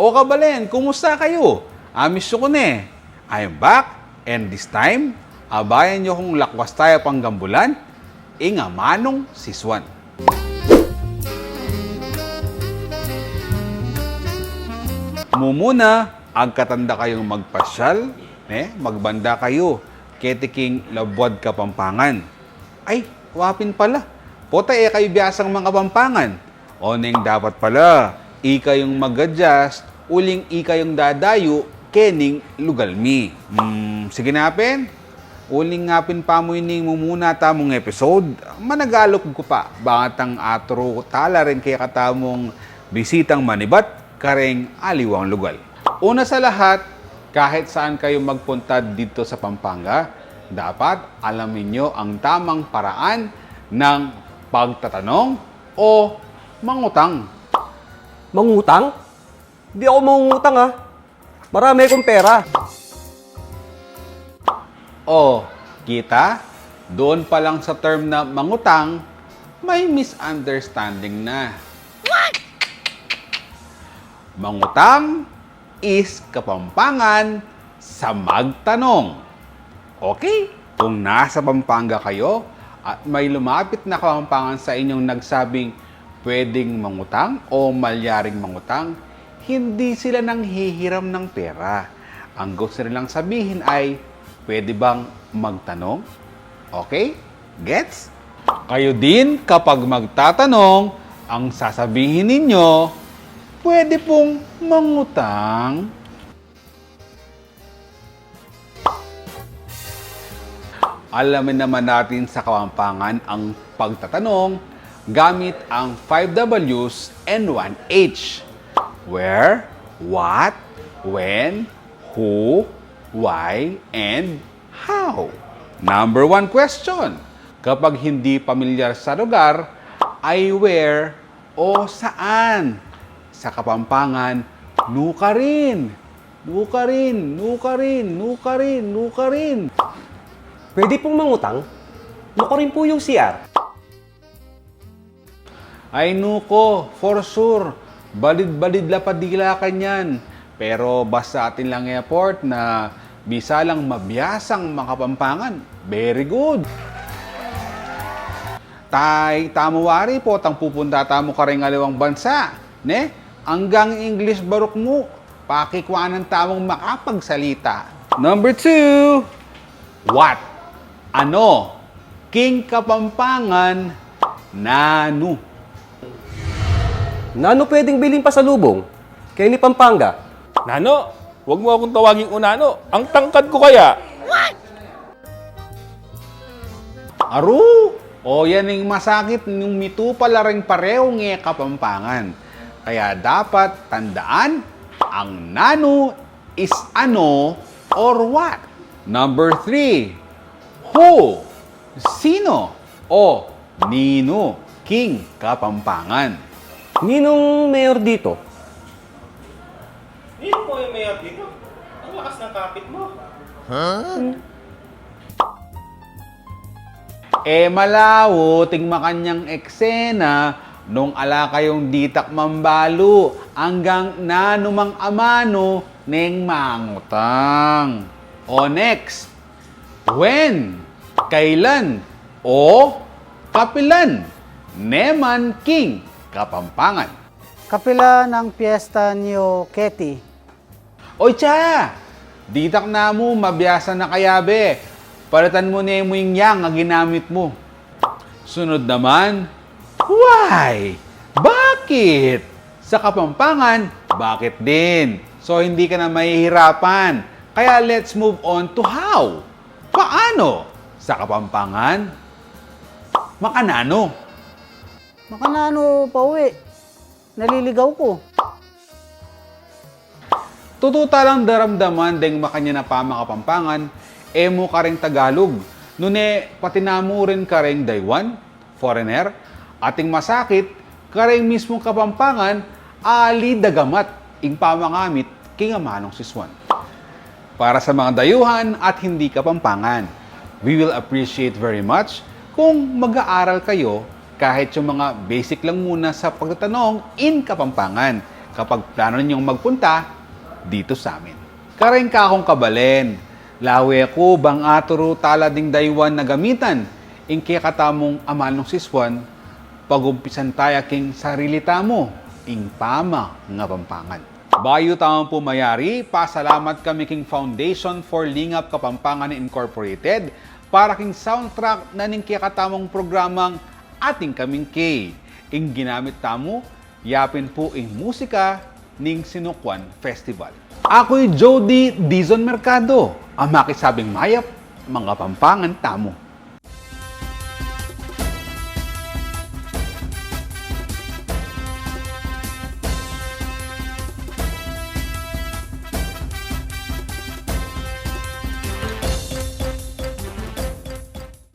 O kabalen, kumusta kayo? Amis ko ne. I'm back and this time, abayan nyo kung lakwas tayo panggambulan, inga manong siswan. Mumuna, agkatanda kayong magpasyal, magbanda kayo, ketiking labwad kapampangan. Ay, wapin pala. Pota kayo biyasang mga kapampangan. O neng dapat pala, ika yung mag-adjust, uling ika yung dadayo, kening lugalmi. Sige napin. Uling ngapin pa mo ining mumuna tamong episode, managalog ko pa. Bangat ang atro tala rin kaya katamong bisitang manibat, kareng aliwang lugal. Una sa lahat, kahit saan kayo magpunta dito sa Pampanga, dapat alamin nyo ang tamang paraan ng pagtatanong o mangutang. Mangutang? Hindi ako mangungutang ha. Marami akong pera. O, kita, doon pa lang sa term na mangutang, may misunderstanding na. What? Mangutang is kapampangan sa magtanong. Okay? Kung nasa Pampanga kayo at may lumapit na kapampangan sa inyong nagsabing pwedeng mangutang o malyaring mangutang, hindi sila nang hihiram ng pera. Ang gusto nilang sabihin ay, pwede bang magtanong? Okay? Gets? Kayo din kapag magtatanong, ang sasabihin ninyo, pwede pong mangutang. Alamin naman natin sa Kapampangan ang pagtatanong gamit ang 5 W's and 1 H. Where, what, when, who, why, and how. Number 1 question. Kapag hindi pamilyar sa lugar, ay where o saan. Sa Kapampangan, nuka rin. Nuka rin, nuka rin, nuka rin, nuka rin. Pwede pong mangutang? Nuko rin po yung CR. Ay nuko, for sure. Balid-balid lapadila kanyan. Pero basta atin lang effort na bisa lang mabiyasang makapampangan. Very good. Tamuwari po, tang pupunta tamo ka rin alawang bansa. Ne? Hanggang English barok mo. Pakikwanan tamong makapagsalita. Number 2. What? Ano? King Kapampangan, nanu. Nano pwedeng bilhin pa sa lubong? Kaya ni Pampanga. Nano, wag mo akong tawaging unano. Ang tangkad ko kaya. Aru! O yan yung masakit yung mitu pala rin pareho ng Kapampangan. Kaya dapat tandaan, ang nano is ano or what. Number 3. Who? Sino? O nino? King Kapampangan. Ninong mayor dito? Hindi po yung mayor dito. Ang lakas ng kapit mo. Malawo, ting makanyang eksena, nung ala kayong ditak mambalo, hanggang nanumang amano, neng mangutang. O next, when, kailan, o kapilan, neman king Kapampangan. Kapila ng piyesta niyo, Ketty. Oy, tsa! Ditak na mo, mabiyasa na kayabe. Palitan mo na mo yung yang na ginamit mo. Sunod naman, why? Bakit? Sa Kapampangan, bakit din? So, hindi ka na mahihirapan. Kaya let's move on to how. Paano? Sa Kapampangan, makanano. Makanano pa uwi. Naliligaw ko. Tututa lang daramdaman deng makanya na pa mga Kapampangan, mo ka rin Tagalog. Nune, pati namo rin ka rin Daywan, foreigner, ating masakit, ka rin mismong Kapampangan, ali dagamat, ing pamangamit, kingamanong siswan. Para sa mga dayuhan at hindi Kapampangan, we will appreciate very much kung mag-aaral kayo kahit yung mga basic lang muna sa pagtatanong in Kapampangan. kapag plano ninyong magpunta dito sa amin. Kareng ka akong kabalen, lawe ko bang aturo tala ding daywan na gamitan, ingke katamong amanong siswan, pagumpisan tayo king sarili tamo, ing pama nga Pampangan. Bayo tamang pumayari, pasalamat kami king Foundation for Lingap Kapampangan Incorporated para king soundtrack na ning katamong programang ating kaming K. Ing ginamit tamo, yapin po ing musika ning Sinukwan Festival. Ako'y Jody Dizon Mercado, ang makisabing mayap, mga Pampangan tamo.